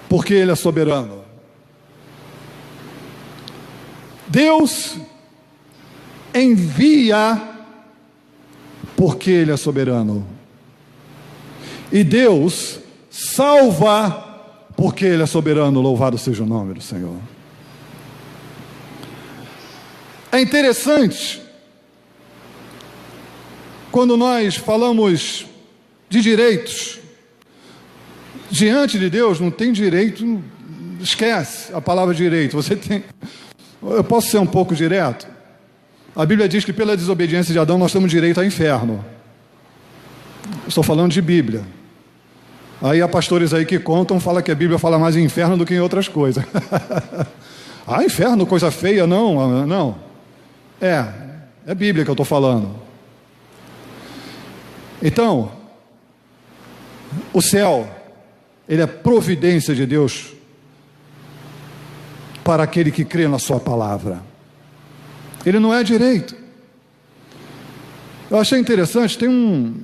porque Ele é soberano. Deus envia porque Ele é soberano. E Deus salva porque Ele é soberano. Louvado seja o nome do Senhor. É interessante quando nós falamos de direitos. Diante de Deus não tem direito, esquece a palavra direito. Você tem. Eu posso ser um pouco direto? A Bíblia diz que pela desobediência de Adão nós temos direito ao inferno. Estou falando de Bíblia. Aí há pastores aí que contam, falam que a Bíblia fala mais em inferno do que em outras coisas. Ah, inferno, coisa feia, não, não. É Bíblia que eu estou falando. Então, o céu, ele é providência de Deus para aquele que crê na sua palavra. Ele não é direito. Eu achei interessante, tem um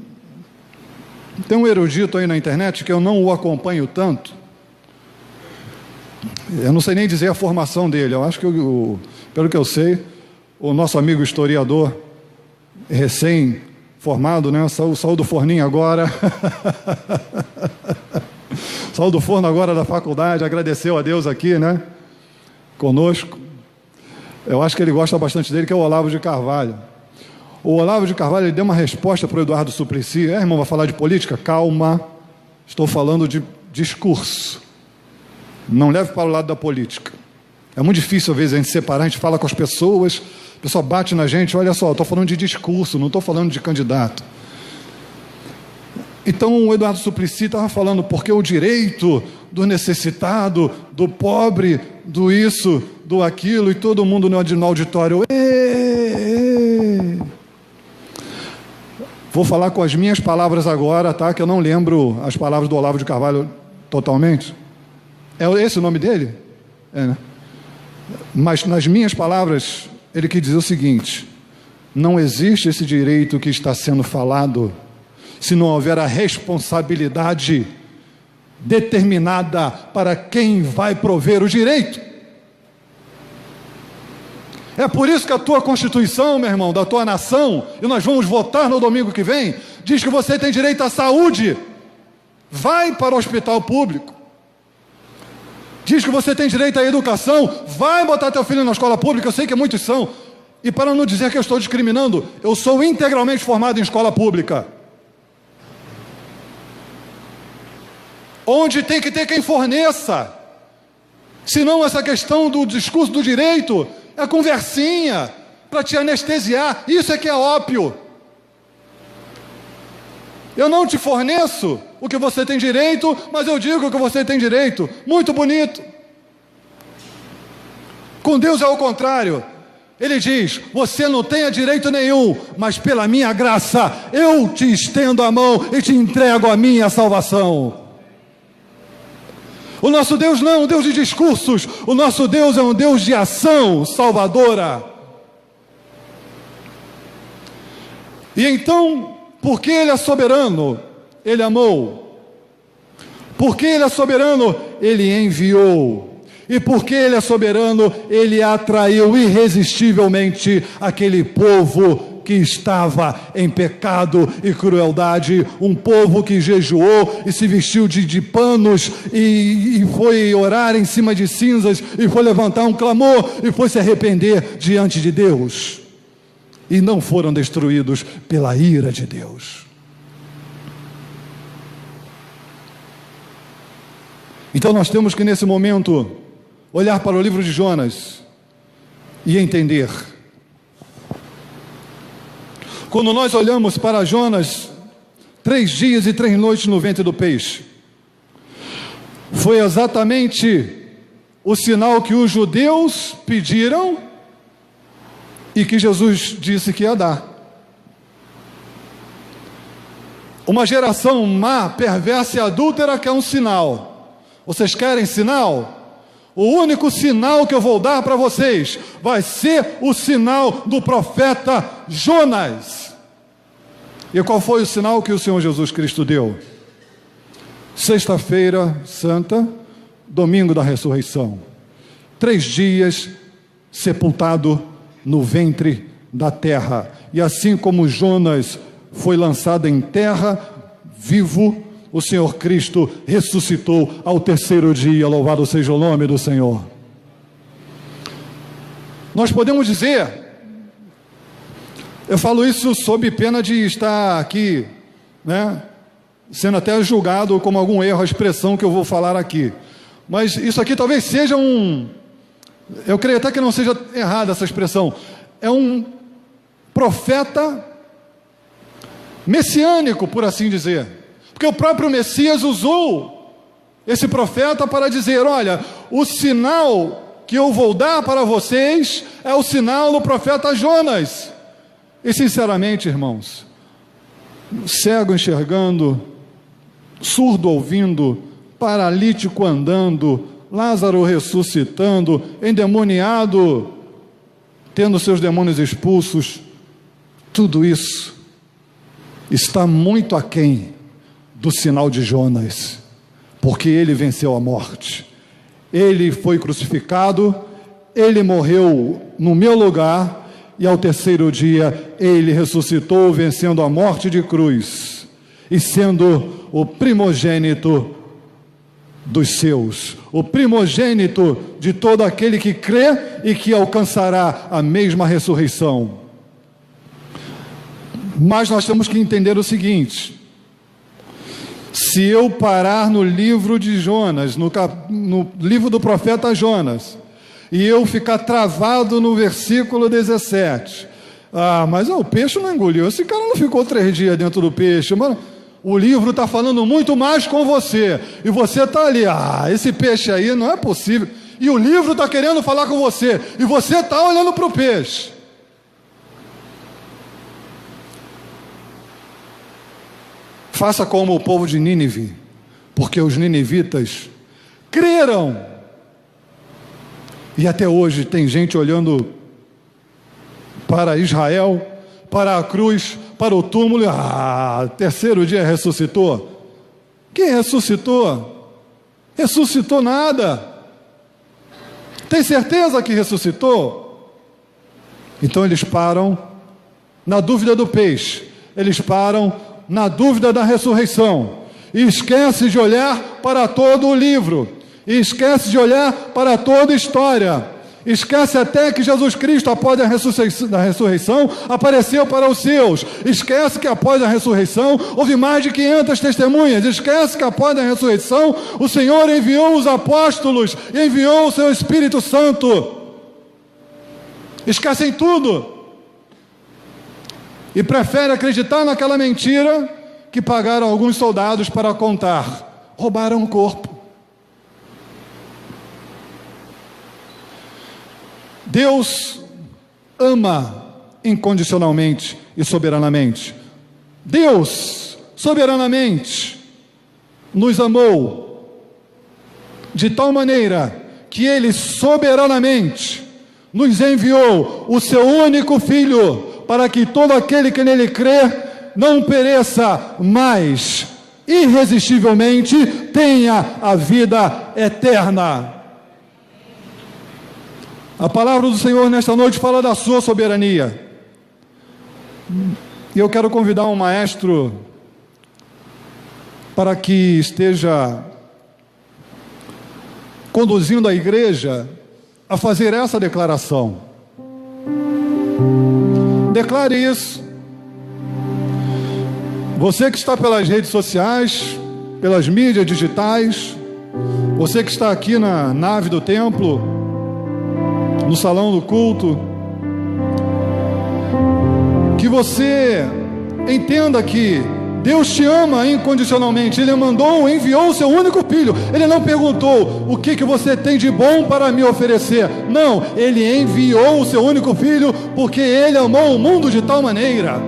erudito aí na internet que eu não o acompanho tanto. Eu não sei nem dizer a formação dele. Eu acho que, pelo que eu sei, o nosso amigo historiador recém-formado, né? Saiu do forninho agora. Saiu do forno agora da faculdade, agradeceu a Deus aqui, né? Conosco. Eu acho que ele gosta bastante dele, que é o Olavo de Carvalho. O Olavo de Carvalho, ele deu uma resposta para o Eduardo Suplicy. Irmão, vai falar de política? Calma, estou falando de discurso. Não leve para o lado da política. É muito difícil, às vezes, a gente separar, a gente fala com as pessoas, a pessoa bate na gente, olha só, eu estou falando de discurso, não estou falando de candidato. Então o Eduardo Suplicy estava falando porque o direito do necessitado, do pobre, do isso, do aquilo, e todo mundo no auditório. Vou falar com as minhas palavras agora, tá? Que eu não lembro as palavras do Olavo de Carvalho totalmente. É esse o nome dele? É, né? Mas nas minhas palavras, ele quis dizer o seguinte: não existe esse direito que está sendo falado se não houver a responsabilidade determinada para quem vai prover o direito. É por isso que a tua Constituição, meu irmão, da tua nação, e nós vamos votar no domingo que vem, diz que você tem direito à saúde. Vai para o hospital público. Diz que você tem direito à educação. Vai botar teu filho na escola pública. Eu sei que muitos são. E para não dizer que eu estou discriminando, eu sou integralmente formado em escola pública. Onde tem que ter quem forneça. Senão essa questão do discurso do direito é conversinha para te anestesiar. Isso é que é ópio. Eu não te forneço o que você tem direito, mas eu digo que você tem direito. Muito bonito. Com Deus é o contrário. Ele diz: você não tem direito nenhum, mas pela minha graça eu te estendo a mão e te entrego a minha salvação. O nosso Deus não é um Deus de discursos, o nosso Deus é um Deus de ação salvadora. E então, porque Ele é soberano, Ele amou. Porque Ele é soberano, Ele enviou. E porque Ele é soberano, Ele atraiu irresistivelmente aquele povo que estava em pecado e crueldade, um povo que jejuou e se vestiu de panos e foi orar em cima de cinzas e foi levantar um clamor e foi se arrepender diante de Deus. E não foram destruídos pela ira de Deus. Então nós temos que nesse momento olhar para o livro de Jonas e entender. Quando nós olhamos para Jonas, 3 dias e 3 noites no ventre do peixe, foi exatamente o sinal que os judeus pediram e que Jesus disse que ia dar. Uma geração má, perversa e adúltera quer um sinal. Vocês querem sinal? O único sinal que eu vou dar para vocês vai ser o sinal do profeta Jonas. E qual foi o sinal que o Senhor Jesus Cristo deu? Sexta-feira Santa, domingo da ressurreição. 3 dias sepultado no ventre da terra. E assim como Jonas foi lançado em terra, vivo, o Senhor Cristo ressuscitou ao 3º dia, louvado seja o nome do Senhor. Nós podemos dizer, eu falo isso sob pena de estar aqui, né, sendo até julgado como algum erro a expressão que eu vou falar aqui, mas isso aqui talvez seja eu creio até que não seja errada essa expressão, é um profeta messiânico, por assim dizer. Porque o próprio Messias usou esse profeta para dizer: olha, o sinal que eu vou dar para vocês é o sinal do profeta Jonas. E sinceramente, irmãos, cego enxergando, surdo ouvindo, paralítico andando, Lázaro ressuscitando, endemoniado tendo seus demônios expulsos, tudo isso está muito aquém do sinal de Jonas, porque ele venceu a morte, ele foi crucificado, ele morreu no meu lugar, e ao 3º dia ele ressuscitou, vencendo a morte de cruz, e sendo o primogênito dos seus, o primogênito de todo aquele que crê e que alcançará a mesma ressurreição. Mas nós temos que entender o seguinte: se eu parar no livro de Jonas, no livro do profeta Jonas, e eu ficar travado no versículo 17, mas o peixe não engoliu, esse cara não ficou 3 dias dentro do peixe, mano. O livro está falando muito mais com você. E você está ali, esse peixe aí não é possível. E o livro está querendo falar com você. E você está olhando para o peixe. Faça como o povo de Nínive, porque os ninivitas creram. E até hoje tem gente olhando para Israel, para a cruz, para o túmulo. Terceiro dia ressuscitou. Quem ressuscitou? Ressuscitou nada. Tem certeza que ressuscitou? Então eles param na dúvida do peixe. Eles param na dúvida da ressurreição. E esquece de olhar para todo o livro. E esquece de olhar para toda a história. Esquece até que Jesus Cristo, após a ressurreição, apareceu para os seus. Esquece que após a ressurreição, houve mais de 500 testemunhas. Esquece que após a ressurreição, o Senhor enviou os apóstolos, enviou o seu Espírito Santo. Esquecem tudo. E prefere acreditar naquela mentira que pagaram alguns soldados para contar. Roubaram o corpo. Deus ama incondicionalmente e soberanamente. Deus, soberanamente, nos amou de tal maneira que Ele soberanamente nos enviou o Seu único Filho, para que todo aquele que nele crê não pereça, mas irresistivelmente tenha a vida eterna. A palavra do Senhor nesta noite fala da sua soberania. E eu quero convidar um maestro para que esteja conduzindo a igreja a fazer essa declaração. Declare isso. Você que está pelas redes sociais, pelas mídias digitais, você que está aqui na nave do templo, no salão do culto, que você entenda que Deus te ama incondicionalmente. Ele enviou o seu único Filho. Ele não perguntou o que você tem de bom para me oferecer. Não, Ele enviou o seu único Filho porque Ele amou o mundo de tal maneira.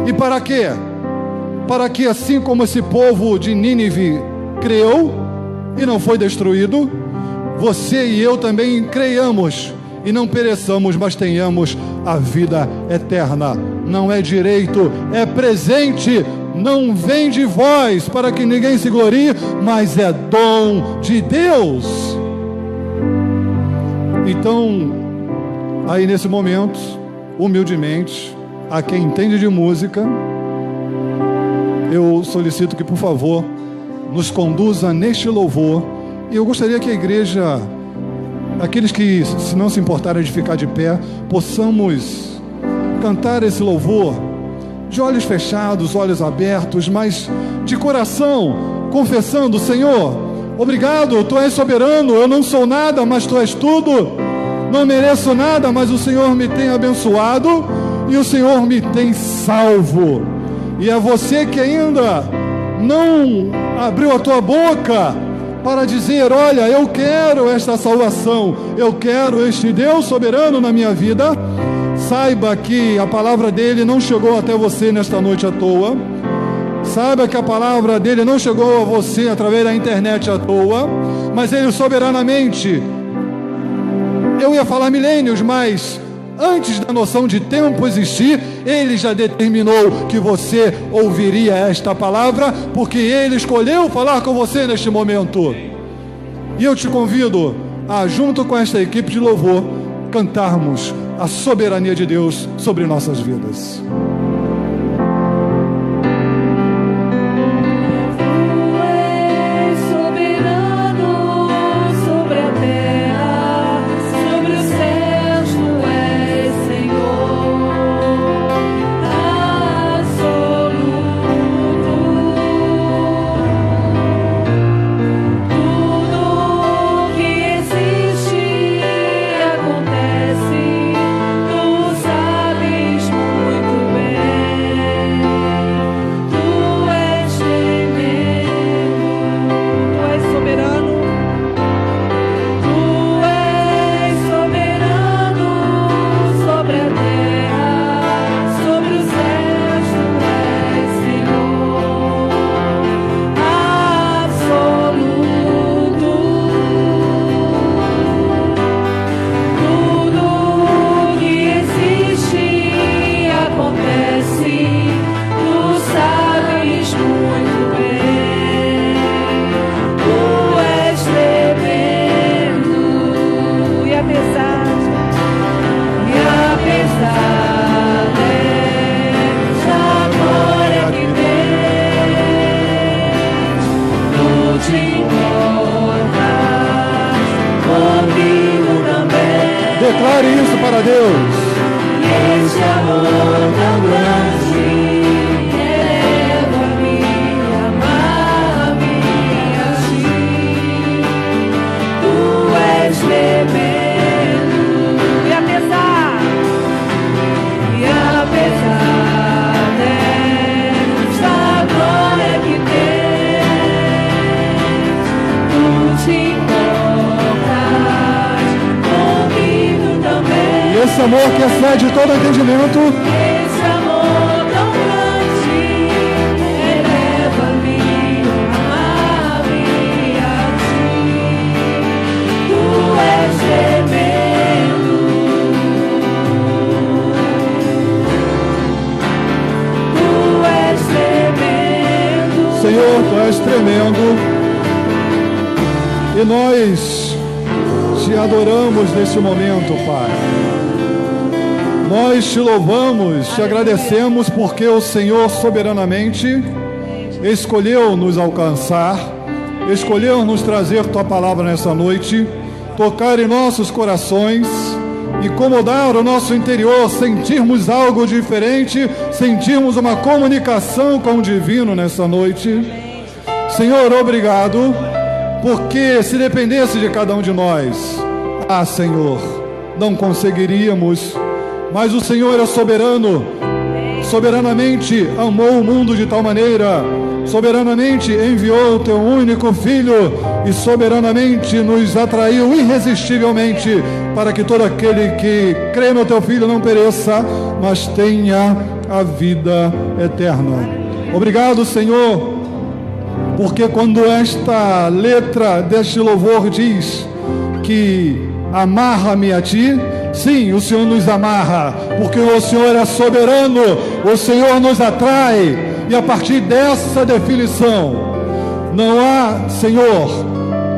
E para quê? Para que assim como esse povo de Nínive creu e não foi destruído, você e eu também creiamos e não pereçamos, mas tenhamos a vida eterna. Não é direito, é presente, não vem de vós para que ninguém se glorie, mas é dom de Deus. Então, aí nesse momento, humildemente, a quem entende de música, eu solicito que, por favor, nos conduza neste louvor. E eu gostaria que a igreja, aqueles que se não se importarem de ficar de pé, possamos cantar esse louvor de olhos fechados, olhos abertos, mas de coração, confessando: Senhor, obrigado, Tu és soberano, eu não sou nada, mas Tu és tudo, não mereço nada, mas o Senhor me tem abençoado e o Senhor me tem salvo. E é você que ainda não abriu a tua boca para dizer: olha, eu quero esta salvação, eu quero este Deus soberano na minha vida. Saiba que a palavra dele não chegou até você nesta noite à toa. Saiba que a palavra dele não chegou a você através da internet à toa, mas ele soberanamente, eu ia falar milênios, mas antes da noção de tempo existir, ele já determinou que você ouviria esta palavra, porque ele escolheu falar com você neste momento. E eu te convido a, junto com esta equipe de louvor, cantarmos a soberania de Deus sobre nossas vidas. Acontece, tu sabes muito bem. Deus. Esse amor tão grande eleva-me, amar-me assim. Tu és tremendo, e apesar desta glória que tens, tu te importas comigo também. E esse amor que excede todo entendimento, Esse amor tão grande eleva-me, amar-me assim. Tu és tremendo, tu és tremendo. Senhor, tu és tremendo. E nós te adoramos nesse momento, Pai. Nós te louvamos, te agradecemos porque o Senhor soberanamente escolheu nos alcançar, escolheu nos trazer tua palavra nessa noite, tocar em nossos corações, incomodar o nosso interior, sentirmos algo diferente, sentirmos uma comunicação com o divino nessa noite. Senhor, obrigado, porque se dependesse de cada um de nós, Senhor, não conseguiríamos. Mas o Senhor é soberano, soberanamente amou o mundo de tal maneira, soberanamente enviou o teu único Filho e soberanamente nos atraiu irresistivelmente para que todo aquele que crê no teu Filho não pereça, mas tenha a vida eterna. Obrigado, Senhor, porque quando esta letra deste louvor diz que amarra-me a ti, sim, o Senhor nos amarra, porque o Senhor é soberano, o Senhor nos atrai, e a partir dessa definição, não há, Senhor,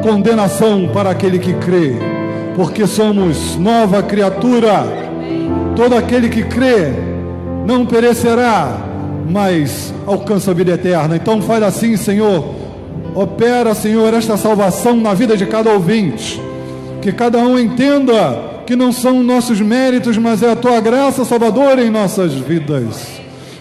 condenação para aquele que crê, porque somos nova criatura. Todo aquele que crê não perecerá, mas alcança a vida eterna. Então faz assim, Senhor, opera, Senhor, esta salvação na vida de cada ouvinte, que cada um entenda que não são nossos méritos, mas é a tua graça salvadora em nossas vidas.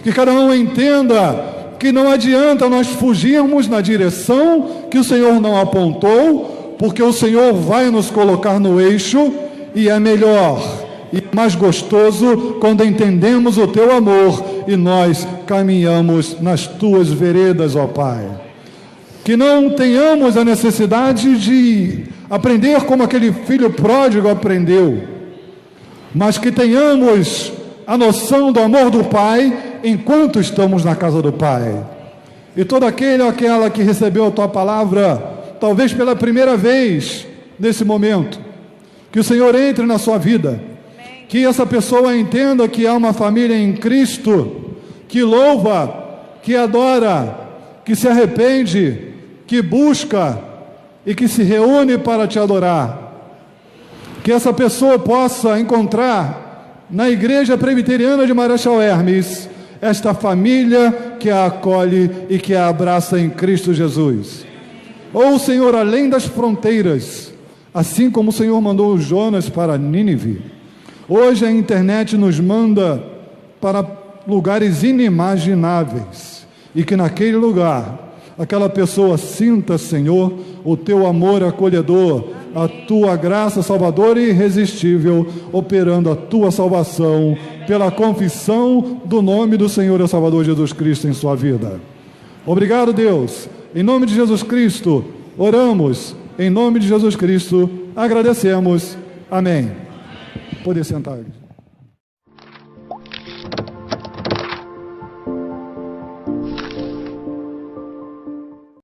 Que cada um entenda que não adianta nós fugirmos na direção que o Senhor não apontou, porque o Senhor vai nos colocar no eixo, e é melhor e mais gostoso quando entendemos o teu amor e nós caminhamos nas tuas veredas, ó Pai. Que não tenhamos a necessidade de aprender como aquele filho pródigo aprendeu, mas que tenhamos a noção do amor do Pai enquanto estamos na casa do Pai. E todo aquele ou aquela que recebeu a tua palavra, talvez pela primeira vez nesse momento, que o Senhor entre na sua vida, que essa pessoa entenda que há uma família em Cristo, que louva, que adora, que se arrepende, que busca e que se reúne para te adorar. Que essa pessoa possa encontrar na Igreja Presbiteriana de Marechal Hermes esta família que a acolhe e que a abraça em Cristo Jesus. Ou, Senhor, além das fronteiras, assim como o Senhor mandou Jonas para Nínive, hoje a internet nos manda para lugares inimagináveis, e que naquele lugar aquela pessoa sinta, Senhor, o teu amor acolhedor, a tua graça salvadora e irresistível, operando a tua salvação pela confissão do nome do Senhor e Salvador Jesus Cristo em sua vida. Obrigado, Deus. Em nome de Jesus Cristo, oramos. Em nome de Jesus Cristo, agradecemos. Amém. Pode sentar.